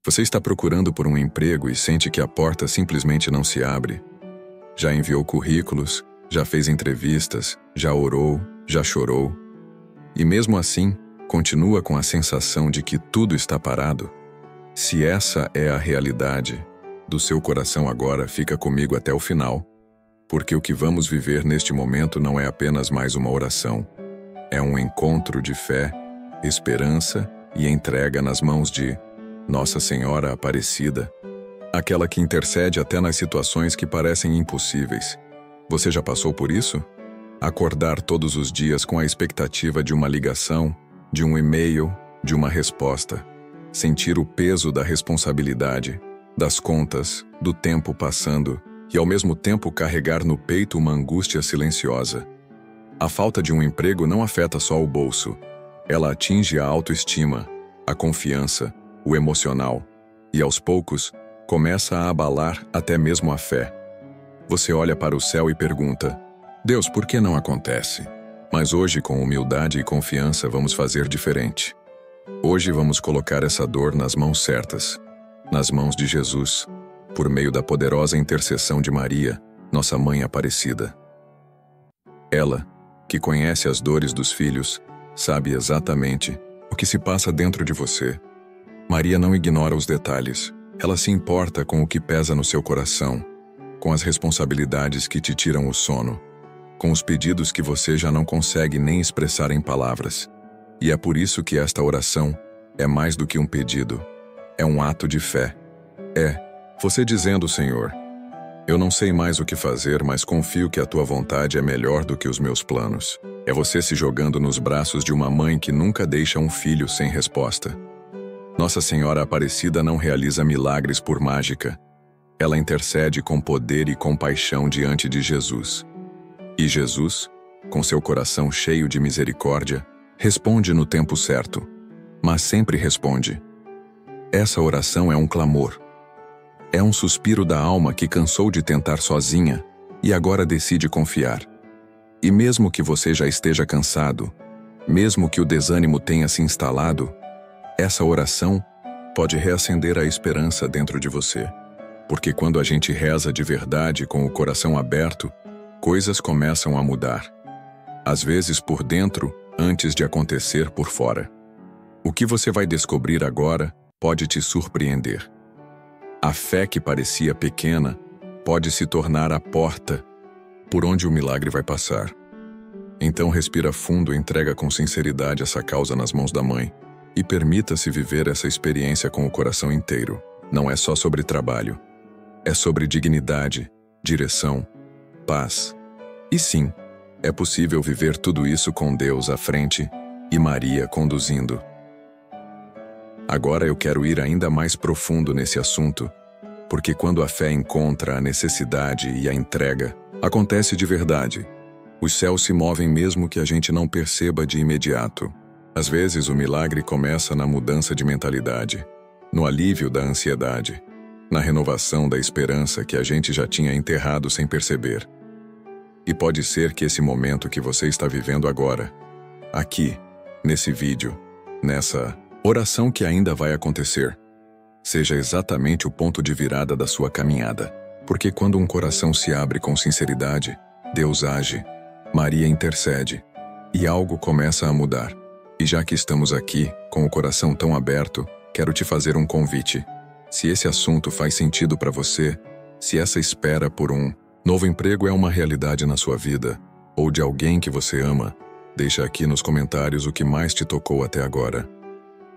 Você está procurando por um emprego e sente que a porta simplesmente não se abre. Já enviou currículos, já fez entrevistas, já orou, já chorou. E mesmo assim, continua com a sensação de que tudo está parado? Se essa é a realidade do seu coração agora, fica comigo até o final, porque o que vamos viver neste momento não é apenas mais uma oração. É um encontro de fé, esperança e entrega nas mãos de Nossa Senhora Aparecida, aquela que intercede até nas situações que parecem impossíveis. Você já passou por isso? Acordar todos os dias com a expectativa de uma ligação, de um e-mail, de uma resposta. Sentir o peso da responsabilidade, das contas, do tempo passando, e ao mesmo tempo carregar no peito uma angústia silenciosa. A falta de um emprego não afeta só o bolso. Ela atinge a autoestima, a confiança, o emocional, e aos poucos, começa a abalar até mesmo a fé. Você olha para o céu e pergunta: Deus, por que não acontece? Mas hoje, com humildade e confiança, vamos fazer diferente. Hoje vamos colocar essa dor nas mãos certas, nas mãos de Jesus, por meio da poderosa intercessão de Maria, nossa Mãe Aparecida. Ela, que conhece as dores dos filhos, sabe exatamente o que se passa dentro de você. Maria não ignora os detalhes. Ela se importa com o que pesa no seu coração, com as responsabilidades que te tiram o sono, com os pedidos que você já não consegue nem expressar em palavras. E é por isso que esta oração é mais do que um pedido. É um ato de fé. É você dizendo: Senhor, eu não sei mais o que fazer, mas confio que a tua vontade é melhor do que os meus planos. É você se jogando nos braços de uma mãe que nunca deixa um filho sem resposta. Nossa Senhora Aparecida não realiza milagres por mágica. Ela intercede com poder e compaixão diante de Jesus. E Jesus, com seu coração cheio de misericórdia, responde no tempo certo, mas sempre responde. Essa oração é um clamor. É um suspiro da alma que cansou de tentar sozinha e agora decide confiar. E mesmo que você já esteja cansado, mesmo que o desânimo tenha se instalado, essa oração pode reacender a esperança dentro de você. Porque quando a gente reza de verdade com o coração aberto, coisas começam a mudar. Às vezes por dentro, antes de acontecer por fora. O que você vai descobrir agora pode te surpreender. A fé que parecia pequena pode se tornar a porta por onde o milagre vai passar. Então respira fundo e entrega com sinceridade essa causa nas mãos da Mãe e permita-se viver essa experiência com o coração inteiro. Não é só sobre trabalho. É sobre dignidade, direção, paz. E sim, é possível viver tudo isso com Deus à frente e Maria conduzindo. Agora eu quero ir ainda mais profundo nesse assunto, porque quando a fé encontra a necessidade e a entrega, acontece de verdade. Os céus se movem mesmo que a gente não perceba de imediato. Às vezes o milagre começa na mudança de mentalidade, no alívio da ansiedade, na renovação da esperança que a gente já tinha enterrado sem perceber. E pode ser que esse momento que você está vivendo agora, aqui, nesse vídeo, nessa oração que ainda vai acontecer, seja exatamente o ponto de virada da sua caminhada. Porque quando um coração se abre com sinceridade, Deus age, Maria intercede, e algo começa a mudar. E já que estamos aqui, com o coração tão aberto, quero te fazer um convite. Se esse assunto faz sentido para você, se essa espera por um novo emprego é uma realidade na sua vida, ou de alguém que você ama, deixa aqui nos comentários o que mais te tocou até agora.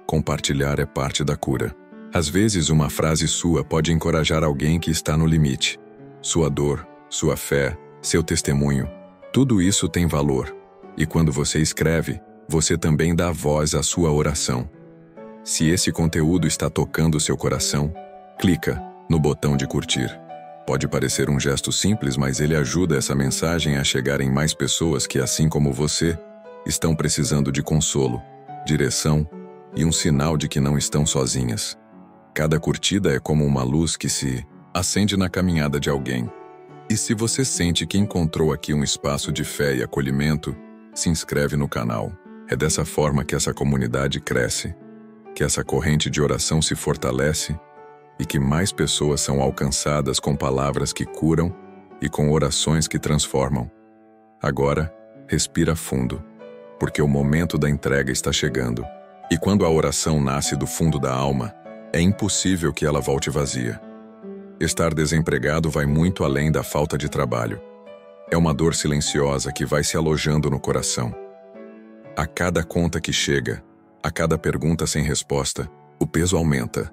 Compartilhar é parte da cura. Às vezes uma frase sua pode encorajar alguém que está no limite. Sua dor, sua fé, seu testemunho, tudo isso tem valor. E quando você escreve, você também dá voz à sua oração. Se esse conteúdo está tocando seu coração, clica no botão de curtir. Pode parecer um gesto simples, mas ele ajuda essa mensagem a chegar em mais pessoas que, assim como você, estão precisando de consolo, direção e um sinal de que não estão sozinhas. Cada curtida é como uma luz que se acende na caminhada de alguém. E se você sente que encontrou aqui um espaço de fé e acolhimento, se inscreve no canal. É dessa forma que essa comunidade cresce. que essa corrente de oração se fortalece e que mais pessoas são alcançadas com palavras que curam e com orações que transformam. Agora, respira fundo, porque o momento da entrega está chegando. E quando a oração nasce do fundo da alma, é impossível que ela volte vazia. Estar desempregado vai muito além da falta de trabalho. É uma dor silenciosa que vai se alojando no coração. A cada conta que chega, a cada pergunta sem resposta, o peso aumenta.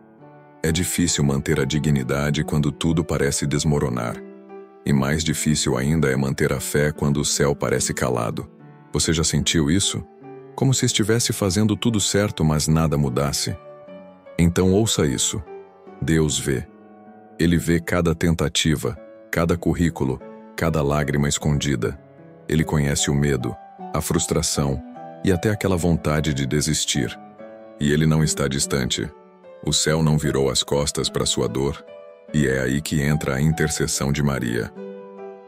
É difícil manter a dignidade quando tudo parece desmoronar. E mais difícil ainda é manter a fé quando o céu parece calado. Você já sentiu isso? Como se estivesse fazendo tudo certo, mas nada mudasse? Então ouça isso. Deus vê. Ele vê cada tentativa, cada currículo, cada lágrima escondida. Ele conhece o medo, a frustração e até aquela vontade de desistir. E ele não está distante. O céu não virou as costas para sua dor, e é aí que entra a intercessão de Maria.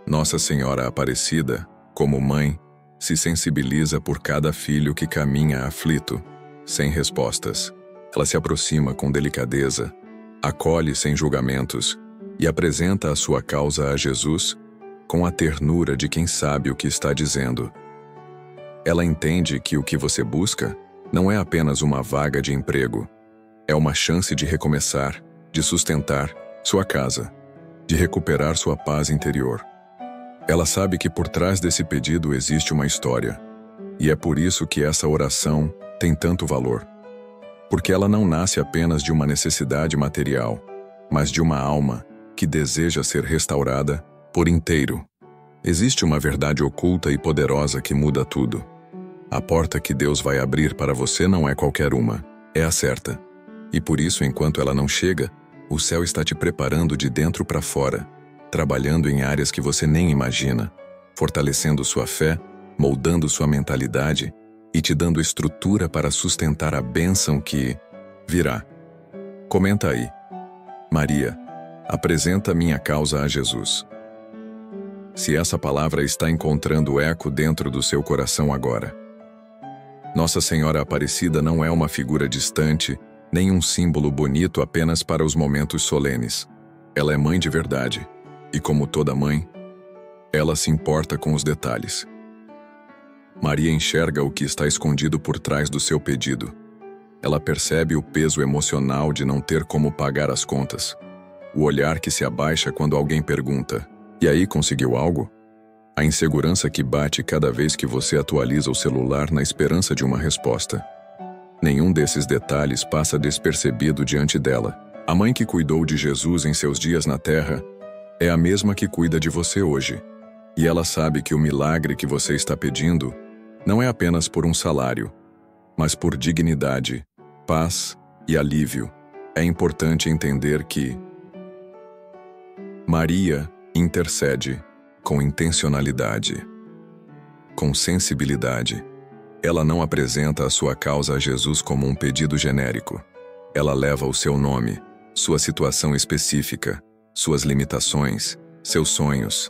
Nossa Senhora Aparecida, como mãe, se sensibiliza por cada filho que caminha aflito, sem respostas. Ela se aproxima com delicadeza, acolhe sem julgamentos e apresenta a sua causa a Jesus com a ternura de quem sabe o que está dizendo. Ela entende que o que você busca não é apenas uma vaga de emprego, é uma chance de recomeçar, de sustentar sua casa, de recuperar sua paz interior. Ela sabe que por trás desse pedido existe uma história, e é por isso que essa oração tem tanto valor. Porque ela não nasce apenas de uma necessidade material, mas de uma alma que deseja ser restaurada por inteiro. Existe uma verdade oculta e poderosa que muda tudo. A porta que Deus vai abrir para você não é qualquer uma, é a certa. E por isso, enquanto ela não chega, o céu está te preparando de dentro para fora, trabalhando em áreas que você nem imagina, fortalecendo sua fé, moldando sua mentalidade e te dando estrutura para sustentar a bênção que virá. Comenta aí. Maria, apresenta minha causa a Jesus. Se essa palavra está encontrando eco dentro do seu coração agora. Nossa Senhora Aparecida não é uma figura distante, nem um símbolo bonito apenas para os momentos solenes. Ela é mãe de verdade, e como toda mãe, ela se importa com os detalhes. Maria enxerga o que está escondido por trás do seu pedido. Ela percebe o peso emocional de não ter como pagar as contas. O olhar que se abaixa quando alguém pergunta: "E aí, conseguiu algo?" A insegurança que bate cada vez que você atualiza o celular na esperança de uma resposta. Nenhum desses detalhes passa despercebido diante dela. A mãe que cuidou de Jesus em seus dias na terra é a mesma que cuida de você hoje. E ela sabe que o milagre que você está pedindo não é apenas por um salário, mas por dignidade, paz e alívio. É importante entender que Maria intercede com intencionalidade, com sensibilidade. Ela não apresenta a sua causa a Jesus como um pedido genérico. Ela leva o seu nome, sua situação específica, suas limitações, seus sonhos.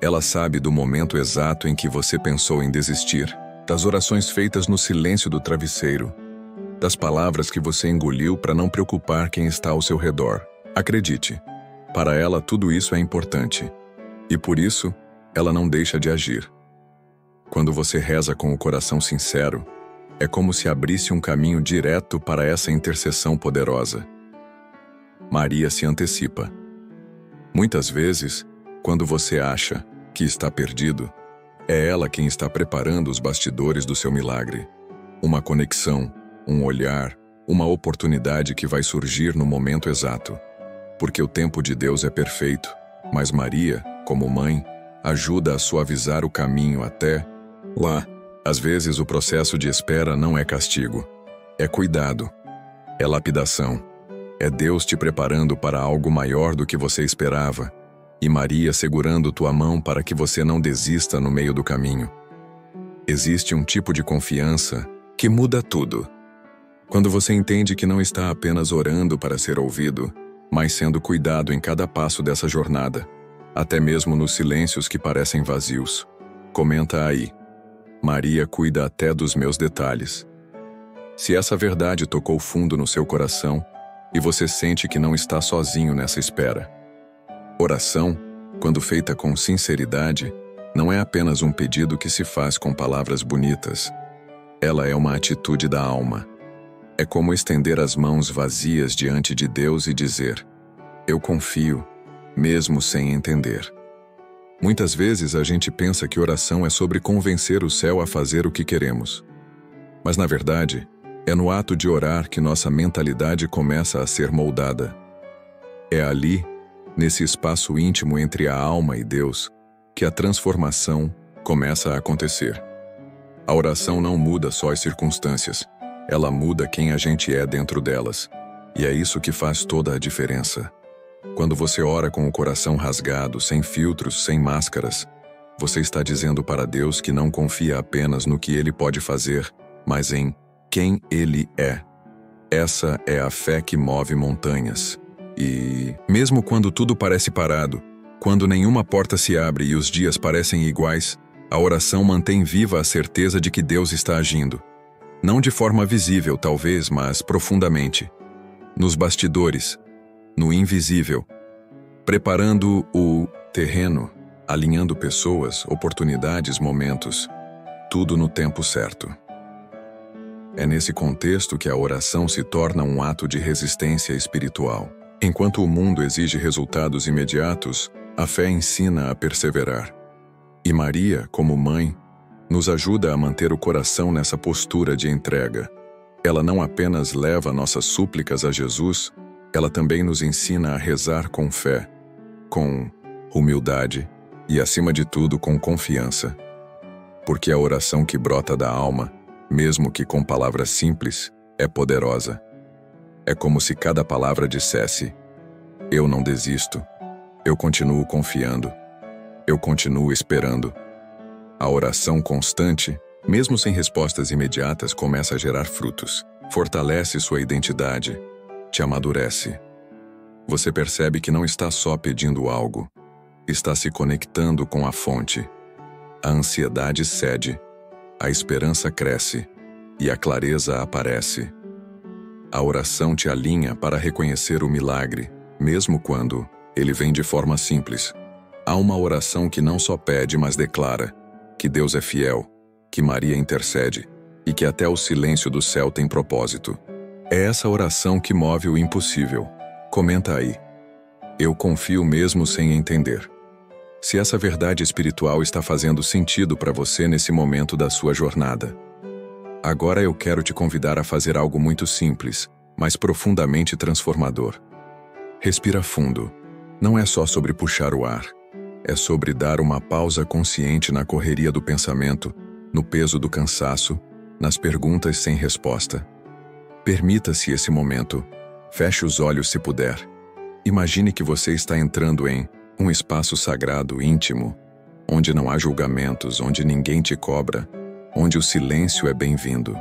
Ela sabe do momento exato em que você pensou em desistir, das orações feitas no silêncio do travesseiro, das palavras que você engoliu para não preocupar quem está ao seu redor. Acredite, para ela tudo isso é importante. E por isso, ela não deixa de agir. Quando você reza com o coração sincero, é como se abrisse um caminho direto para essa intercessão poderosa. Maria se antecipa. Muitas vezes, quando você acha que está perdido, é ela quem está preparando os bastidores do seu milagre. Uma conexão, um olhar, uma oportunidade que vai surgir no momento exato. Porque o tempo de Deus é perfeito, mas Maria, como mãe, ajuda a suavizar o caminho até lá. Às vezes o processo de espera não é castigo, é cuidado, é lapidação. É Deus te preparando para algo maior do que você esperava, e Maria segurando tua mão para que você não desista no meio do caminho. Existe um tipo de confiança que muda tudo. Quando você entende que não está apenas orando para ser ouvido, mas sendo cuidado em cada passo dessa jornada, até mesmo nos silêncios que parecem vazios. Comenta aí. Maria cuida até dos meus detalhes. Se essa verdade tocou fundo no seu coração e você sente que não está sozinho nessa espera. Oração, quando feita com sinceridade, não é apenas um pedido que se faz com palavras bonitas. Ela é uma atitude da alma. É como estender as mãos vazias diante de Deus e dizer: eu confio, mesmo sem entender. Muitas vezes a gente pensa que oração é sobre convencer o céu a fazer o que queremos. Mas na verdade, é no ato de orar que nossa mentalidade começa a ser moldada. É ali, nesse espaço íntimo entre a alma e Deus, que a transformação começa a acontecer. A oração não muda só as circunstâncias, ela muda quem a gente é dentro delas, e é isso que faz toda a diferença. Quando você ora com o coração rasgado, sem filtros, sem máscaras, você está dizendo para Deus que não confia apenas no que Ele pode fazer, mas em quem Ele é. Essa é a fé que move montanhas. E, mesmo quando tudo parece parado, quando nenhuma porta se abre e os dias parecem iguais, a oração mantém viva a certeza de que Deus está agindo. Não de forma visível, talvez, mas profundamente. Nos bastidores, no invisível, preparando o terreno, alinhando pessoas, oportunidades, momentos, tudo no tempo certo. É nesse contexto que a oração se torna um ato de resistência espiritual. Enquanto o mundo exige resultados imediatos, a fé ensina a perseverar. E Maria, como mãe, nos ajuda a manter o coração nessa postura de entrega. Ela não apenas leva nossas súplicas a Jesus, ela também nos ensina a rezar com fé, com humildade e, acima de tudo, com confiança. Porque a oração que brota da alma, mesmo que com palavras simples, é poderosa. É como se cada palavra dissesse: eu não desisto, eu continuo confiando, eu continuo esperando. A oração constante, mesmo sem respostas imediatas, começa a gerar frutos, fortalece sua identidade, te amadurece. Você percebe que não está só pedindo algo, está se conectando com a fonte. A ansiedade cede, a esperança cresce e a clareza aparece. A oração te alinha para reconhecer o milagre, mesmo quando ele vem de forma simples. Há uma oração que não só pede, mas declara que Deus é fiel, que Maria intercede e que até o silêncio do céu tem propósito. É essa oração que move o impossível. Comenta aí. Eu confio mesmo sem entender. Se essa verdade espiritual está fazendo sentido para você nesse momento da sua jornada. Agora eu quero te convidar a fazer algo muito simples, mas profundamente transformador. Respira fundo. Não é só sobre puxar o ar. É sobre dar uma pausa consciente na correria do pensamento, no peso do cansaço, nas perguntas sem resposta. Permita-se esse momento. Feche os olhos se puder. Imagine que você está entrando em um espaço sagrado, íntimo, onde não há julgamentos, onde ninguém te cobra, onde o silêncio é bem-vindo.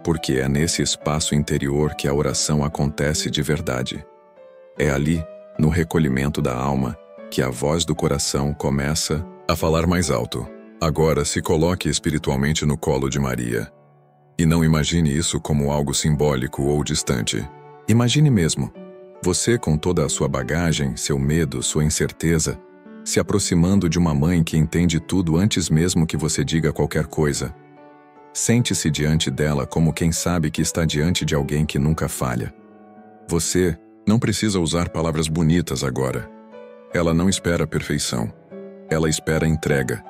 Porque é nesse espaço interior que a oração acontece de verdade. É ali, no recolhimento da alma, que a voz do coração começa a falar mais alto. Agora se coloque espiritualmente no colo de Maria. E não imagine isso como algo simbólico ou distante. Imagine mesmo, você com toda a sua bagagem, seu medo, sua incerteza, se aproximando de uma mãe que entende tudo antes mesmo que você diga qualquer coisa. Sente-se diante dela como quem sabe que está diante de alguém que nunca falha. Você não precisa usar palavras bonitas agora. Ela não espera perfeição. Ela espera entrega.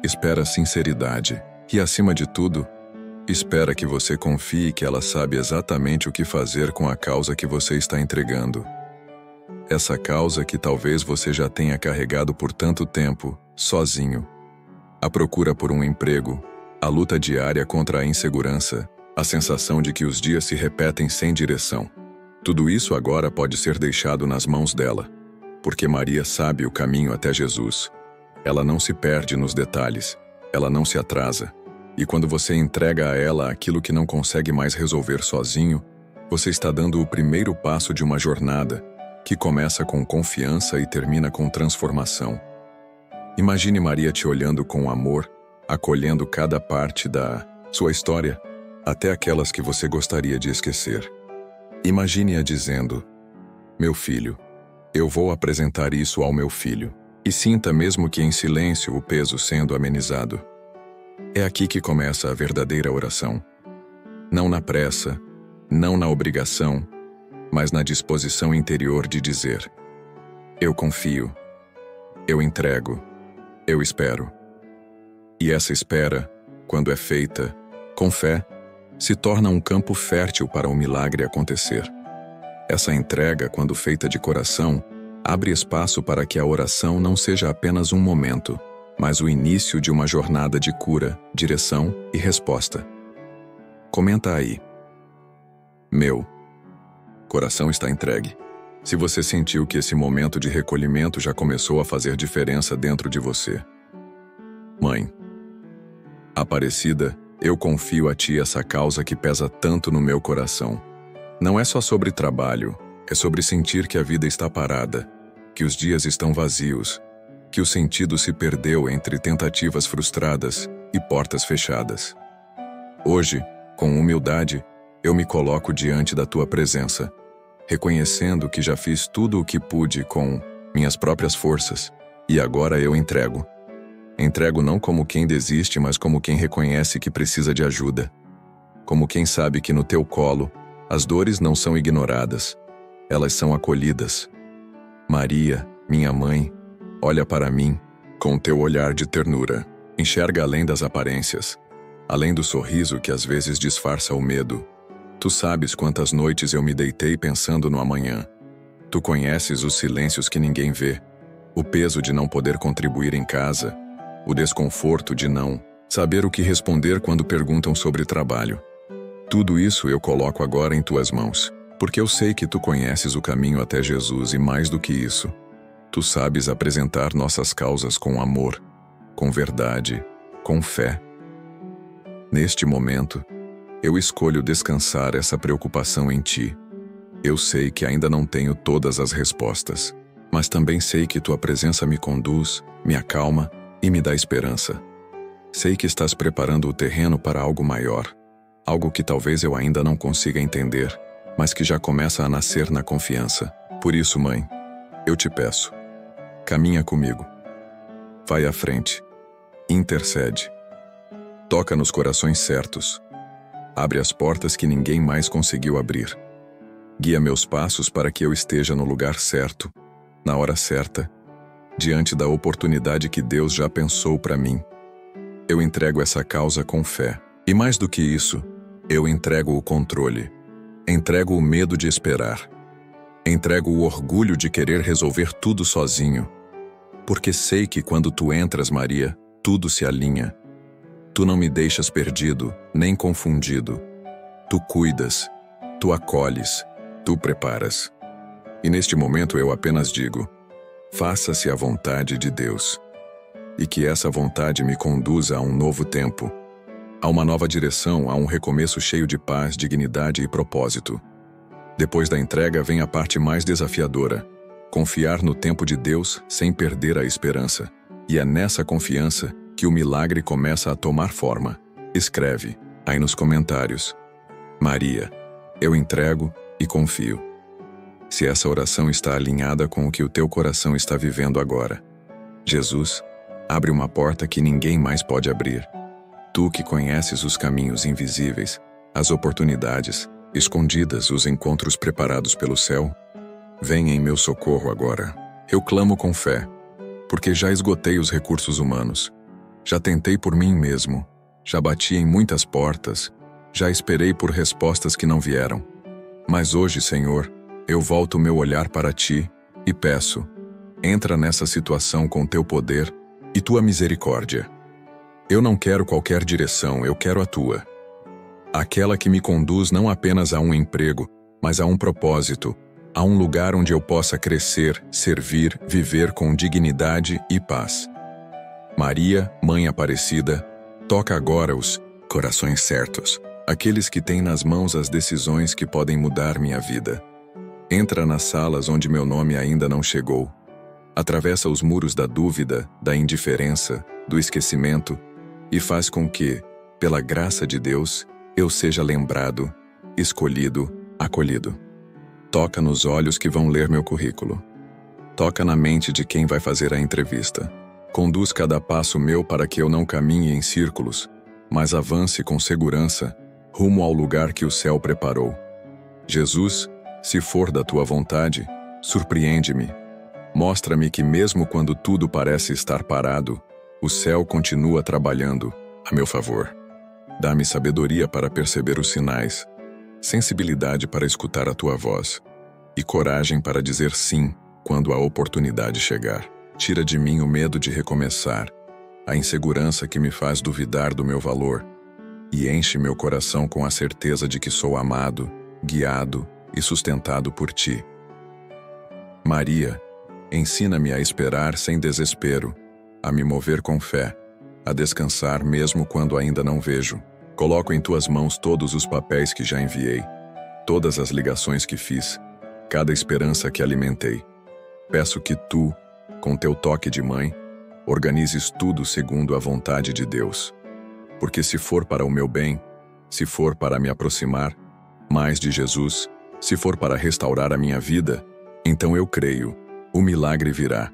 Espera sinceridade. E, acima de tudo, espera que você confie que ela sabe exatamente o que fazer com a causa que você está entregando. Essa causa que talvez você já tenha carregado por tanto tempo, sozinho. A procura por um emprego, a luta diária contra a insegurança, a sensação de que os dias se repetem sem direção. Tudo isso agora pode ser deixado nas mãos dela, porque Maria sabe o caminho até Jesus. Ela não se perde nos detalhes, ela não se atrasa. E quando você entrega a ela aquilo que não consegue mais resolver sozinho, você está dando o primeiro passo de uma jornada que começa com confiança e termina com transformação. Imagine Maria te olhando com amor, acolhendo cada parte da sua história, até aquelas que você gostaria de esquecer. Imagine-a dizendo: meu filho, eu vou apresentar isso ao meu filho. E sinta, mesmo que em silêncio, o peso sendo amenizado. É aqui que começa a verdadeira oração. Não na pressa, não na obrigação, mas na disposição interior de dizer: eu confio, eu entrego, eu espero. E essa espera, quando é feita, com fé, se torna um campo fértil para o milagre acontecer. Essa entrega, quando feita de coração, abre espaço para que a oração não seja apenas um momento, mas o início de uma jornada de cura, direção e resposta. Comenta aí. Meu coração está entregue. Se você sentiu que esse momento de recolhimento já começou a fazer diferença dentro de você. Mãe Aparecida, eu confio a ti essa causa que pesa tanto no meu coração. Não é só sobre trabalho, é sobre sentir que a vida está parada, que os dias estão vazios, que o sentido se perdeu entre tentativas frustradas e portas fechadas. Hoje, com humildade, eu me coloco diante da tua presença, reconhecendo que já fiz tudo o que pude com minhas próprias forças, e agora eu entrego. Entrego não como quem desiste, mas como quem reconhece que precisa de ajuda. Como quem sabe que no teu colo, as dores não são ignoradas, elas são acolhidas. Maria, minha mãe, olha para mim com teu olhar de ternura. Enxerga além das aparências, além do sorriso que às vezes disfarça o medo. Tu sabes quantas noites eu me deitei pensando no amanhã. Tu conheces os silêncios que ninguém vê, o peso de não poder contribuir em casa, o desconforto de não saber o que responder quando perguntam sobre trabalho. Tudo isso eu coloco agora em tuas mãos, porque eu sei que tu conheces o caminho até Jesus e mais do que isso, tu sabes apresentar nossas causas com amor, com verdade, com fé. Neste momento, eu escolho descansar essa preocupação em ti. Eu sei que ainda não tenho todas as respostas, mas também sei que tua presença me conduz, me acalma e me dá esperança. Sei que estás preparando o terreno para algo maior, algo que talvez eu ainda não consiga entender, mas que já começa a nascer na confiança. Por isso, mãe, eu te peço, caminha comigo. Vai à frente, intercede, toca nos corações certos, abre as portas que ninguém mais conseguiu abrir. Guia meus passos para que eu esteja no lugar certo, na hora certa, diante da oportunidade que Deus já pensou para mim. Eu entrego essa causa com fé. E mais do que isso, eu entrego o controle. Entrego o medo de esperar. Entrego o orgulho de querer resolver tudo sozinho. Porque sei que quando tu entras, Maria, tudo se alinha. Tu não me deixas perdido, nem confundido. Tu cuidas, tu acolhes, tu preparas. E neste momento eu apenas digo: faça-se a vontade de Deus. E que essa vontade me conduza a um novo tempo, a uma nova direção, a um recomeço cheio de paz, dignidade e propósito. Depois da entrega vem a parte mais desafiadora: confiar no tempo de Deus sem perder a esperança. E é nessa confiança que o milagre começa a tomar forma. Escreve aí nos comentários: Maria, eu entrego e confio. Se essa oração está alinhada com o que o teu coração está vivendo agora. Jesus, abre uma porta que ninguém mais pode abrir. Tu que conheces os caminhos invisíveis, as oportunidades escondidas, os encontros preparados pelo céu, vem em meu socorro agora. Eu clamo com fé, porque já esgotei os recursos humanos. Já tentei por mim mesmo, já bati em muitas portas, já esperei por respostas que não vieram. Mas hoje, Senhor, eu volto meu olhar para ti e peço: entra nessa situação com teu poder e tua misericórdia. Eu não quero qualquer direção, eu quero a tua. Aquela que me conduz não apenas a um emprego, mas a um propósito, a um lugar onde eu possa crescer, servir, viver com dignidade e paz. Maria, Mãe Aparecida, toca agora os corações certos, aqueles que têm nas mãos as decisões que podem mudar minha vida. Entra nas salas onde meu nome ainda não chegou. Atravessa os muros da dúvida, da indiferença, do esquecimento e faz com que, pela graça de Deus, eu seja lembrado, escolhido, acolhido. Toca nos olhos que vão ler meu currículo. Toca na mente de quem vai fazer a entrevista. Conduz cada passo meu para que eu não caminhe em círculos, mas avance com segurança, rumo ao lugar que o céu preparou. Jesus, se for da tua vontade, surpreende-me. Mostra-me que mesmo quando tudo parece estar parado, o céu continua trabalhando a meu favor. Dá-me sabedoria para perceber os sinais, sensibilidade para escutar a tua voz e coragem para dizer sim quando a oportunidade chegar. Tira de mim o medo de recomeçar, a insegurança que me faz duvidar do meu valor, e enche meu coração com a certeza de que sou amado, guiado e sustentado por ti. Maria, ensina-me a esperar sem desespero, a me mover com fé, a descansar mesmo quando ainda não vejo. Coloco em tuas mãos todos os papéis que já enviei, todas as ligações que fiz, cada esperança que alimentei. Peço que tu, com teu toque de mãe, organizes tudo segundo a vontade de Deus. Porque se for para o meu bem, se for para me aproximar mais de Jesus, se for para restaurar a minha vida, então eu creio, o milagre virá.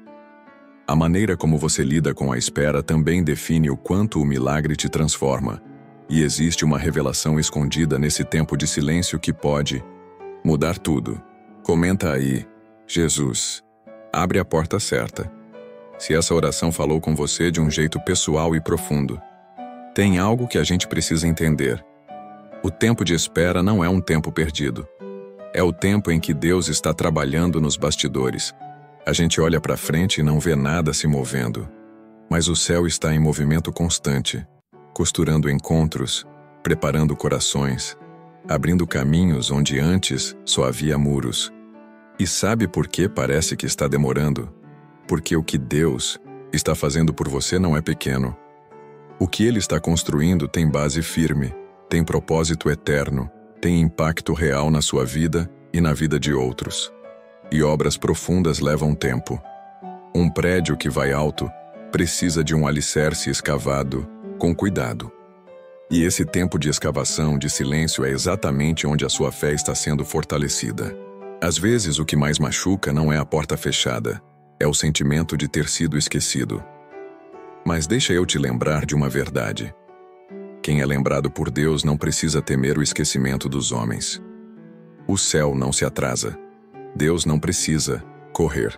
A maneira como você lida com a espera também define o quanto o milagre te transforma, e existe uma revelação escondida nesse tempo de silêncio que pode mudar tudo. Comenta aí, Jesus, abre a porta certa. Se essa oração falou com você de um jeito pessoal e profundo, tem algo que a gente precisa entender. O tempo de espera não é um tempo perdido. É o tempo em que Deus está trabalhando nos bastidores. A gente olha para frente e não vê nada se movendo. Mas o céu está em movimento constante, costurando encontros, preparando corações, abrindo caminhos onde antes só havia muros. E sabe por que parece que está demorando? Porque o que Deus está fazendo por você não é pequeno. O que Ele está construindo tem base firme, tem propósito eterno, tem impacto real na sua vida e na vida de outros. E obras profundas levam tempo. Um prédio que vai alto precisa de um alicerce escavado com cuidado. E esse tempo de escavação, de silêncio, é exatamente onde a sua fé está sendo fortalecida. Às vezes, o que mais machuca não é a porta fechada, é o sentimento de ter sido esquecido. Mas deixa eu te lembrar de uma verdade. Quem é lembrado por Deus não precisa temer o esquecimento dos homens. O céu não se atrasa. Deus não precisa correr.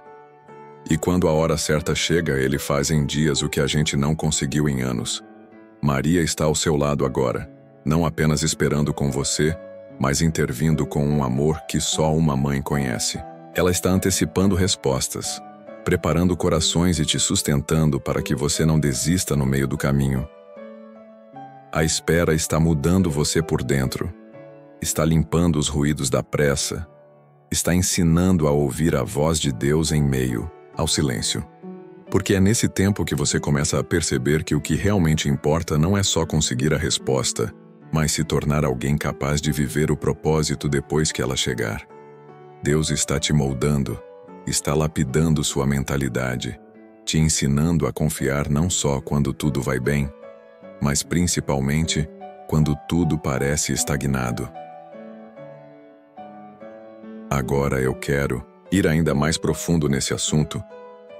E quando a hora certa chega, Ele faz em dias o que a gente não conseguiu em anos. Maria está ao seu lado agora, não apenas esperando com você, mas intervindo com um amor que só uma mãe conhece. Ela está antecipando respostas, preparando corações e te sustentando para que você não desista no meio do caminho. A espera está mudando você por dentro, está limpando os ruídos da pressa, está ensinando a ouvir a voz de Deus em meio ao silêncio. Porque é nesse tempo que você começa a perceber que o que realmente importa não é só conseguir a resposta, mas se tornar alguém capaz de viver o propósito depois que ela chegar. Deus está te moldando, está lapidando sua mentalidade, te ensinando a confiar não só quando tudo vai bem, mas principalmente quando tudo parece estagnado. Agora eu quero ir ainda mais profundo nesse assunto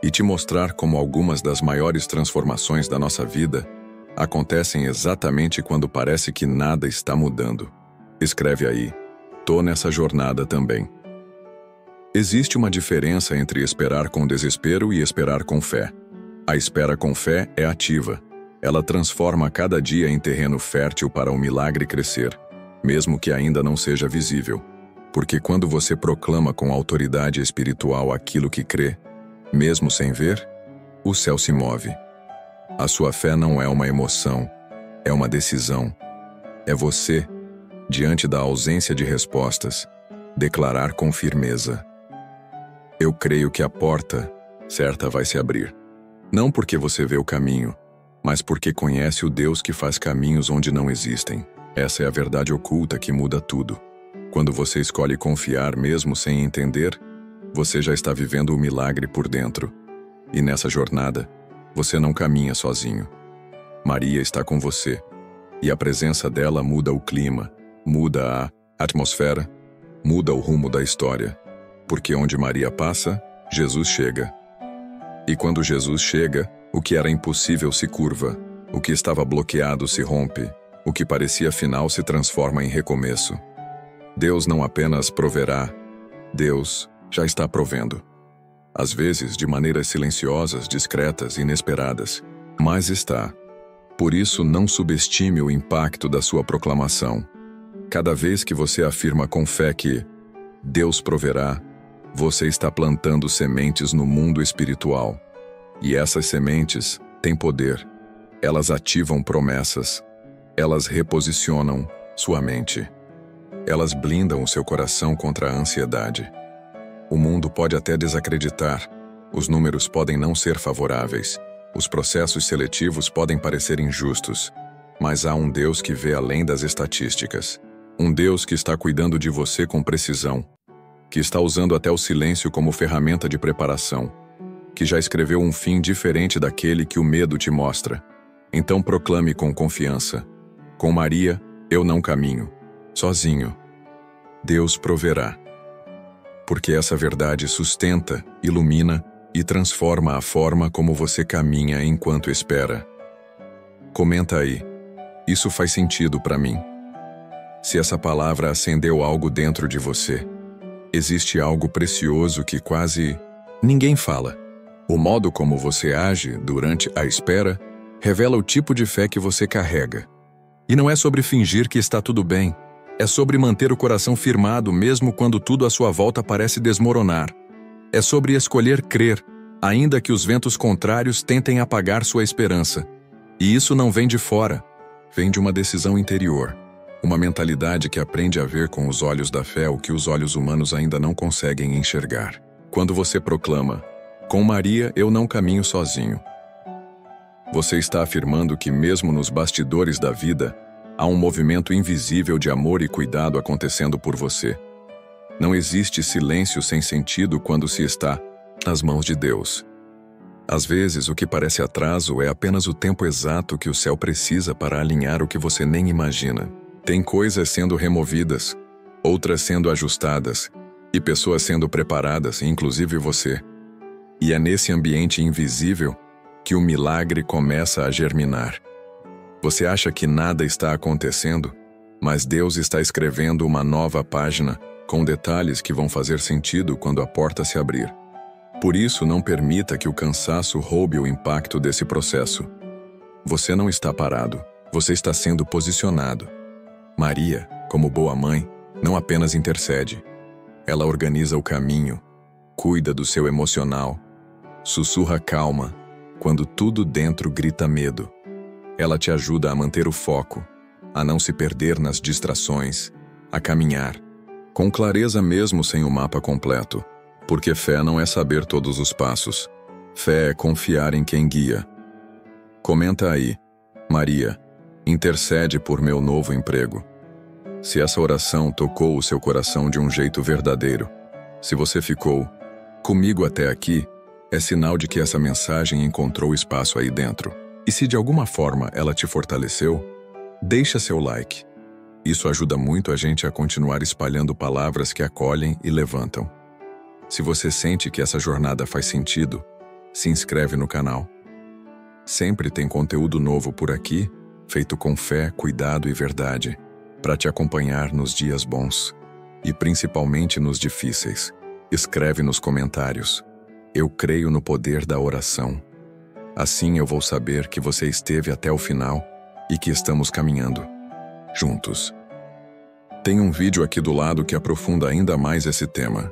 e te mostrar como algumas das maiores transformações da nossa vida acontecem exatamente quando parece que nada está mudando. Escreve aí, tô nessa jornada também. Existe uma diferença entre esperar com desespero e esperar com fé. A espera com fé é ativa. Ela transforma cada dia em terreno fértil para o milagre crescer, mesmo que ainda não seja visível. Porque quando você proclama com autoridade espiritual aquilo que crê, mesmo sem ver, o céu se move. A sua fé não é uma emoção, é uma decisão. É você, diante da ausência de respostas, declarar com firmeza: eu creio que a porta certa vai se abrir. Não porque você vê o caminho, mas porque conhece o Deus que faz caminhos onde não existem. Essa é a verdade oculta que muda tudo. Quando você escolhe confiar mesmo sem entender, você já está vivendo o milagre por dentro. E nessa jornada, você não caminha sozinho. Maria está com você. E a presença dela muda o clima, muda a atmosfera, muda o rumo da história. Porque onde Maria passa, Jesus chega. E quando Jesus chega, o que era impossível se curva, o que estava bloqueado se rompe, o que parecia final se transforma em recomeço. Deus não apenas proverá, Deus já está provendo. Às vezes de maneiras silenciosas, discretas, inesperadas, mas está. Por isso, não subestime o impacto da sua proclamação. Cada vez que você afirma com fé que Deus proverá, você está plantando sementes no mundo espiritual. E essas sementes têm poder. Elas ativam promessas. Elas reposicionam sua mente. Elas blindam o seu coração contra a ansiedade. O mundo pode até desacreditar. Os números podem não ser favoráveis. Os processos seletivos podem parecer injustos. Mas há um Deus que vê além das estatísticas. Um Deus que está cuidando de você com precisão. Que está usando até o silêncio como ferramenta de preparação. Que já escreveu um fim diferente daquele que o medo te mostra. Então proclame com confiança. Com Maria, eu não caminho. Sozinho. Deus proverá. Porque essa verdade sustenta, ilumina e transforma a forma como você caminha enquanto espera. Comenta aí. Isso faz sentido para mim. Se essa palavra acendeu algo dentro de você, existe algo precioso que quase ninguém fala. O modo como você age durante a espera revela o tipo de fé que você carrega. E não é sobre fingir que está tudo bem. É sobre manter o coração firmado mesmo quando tudo à sua volta parece desmoronar. É sobre escolher crer, ainda que os ventos contrários tentem apagar sua esperança. E isso não vem de fora, vem de uma decisão interior. Uma mentalidade que aprende a ver com os olhos da fé o que os olhos humanos ainda não conseguem enxergar. Quando você proclama, com Maria eu não caminho sozinho. Você está afirmando que mesmo nos bastidores da vida, há um movimento invisível de amor e cuidado acontecendo por você. Não existe silêncio sem sentido quando se está nas mãos de Deus. Às vezes, o que parece atraso é apenas o tempo exato que o céu precisa para alinhar o que você nem imagina. Tem coisas sendo removidas, outras sendo ajustadas, e pessoas sendo preparadas, inclusive você. E é nesse ambiente invisível que o milagre começa a germinar. Você acha que nada está acontecendo, mas Deus está escrevendo uma nova página com detalhes que vão fazer sentido quando a porta se abrir. Por isso, não permita que o cansaço roube o impacto desse processo. Você não está parado, você está sendo posicionado. Maria, como boa mãe, não apenas intercede. Ela organiza o caminho, cuida do seu emocional, sussurra calma quando tudo dentro grita medo. Ela te ajuda a manter o foco, a não se perder nas distrações, a caminhar, com clareza mesmo sem o mapa completo, porque fé não é saber todos os passos. Fé é confiar em quem guia. Comenta aí, Maria, intercede por meu novo emprego. Se essa oração tocou o seu coração de um jeito verdadeiro, se você ficou comigo até aqui, é sinal de que essa mensagem encontrou espaço aí dentro. E se de alguma forma ela te fortaleceu, deixa seu like. Isso ajuda muito a gente a continuar espalhando palavras que acolhem e levantam. Se você sente que essa jornada faz sentido, se inscreve no canal. Sempre tem conteúdo novo por aqui, feito com fé, cuidado e verdade, para te acompanhar nos dias bons e principalmente nos difíceis. Escreve nos comentários. Eu creio no poder da oração. Assim eu vou saber que você esteve até o final e que estamos caminhando juntos. Tem um vídeo aqui do lado que aprofunda ainda mais esse tema.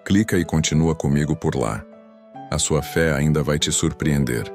Clica e continua comigo por lá. A sua fé ainda vai te surpreender.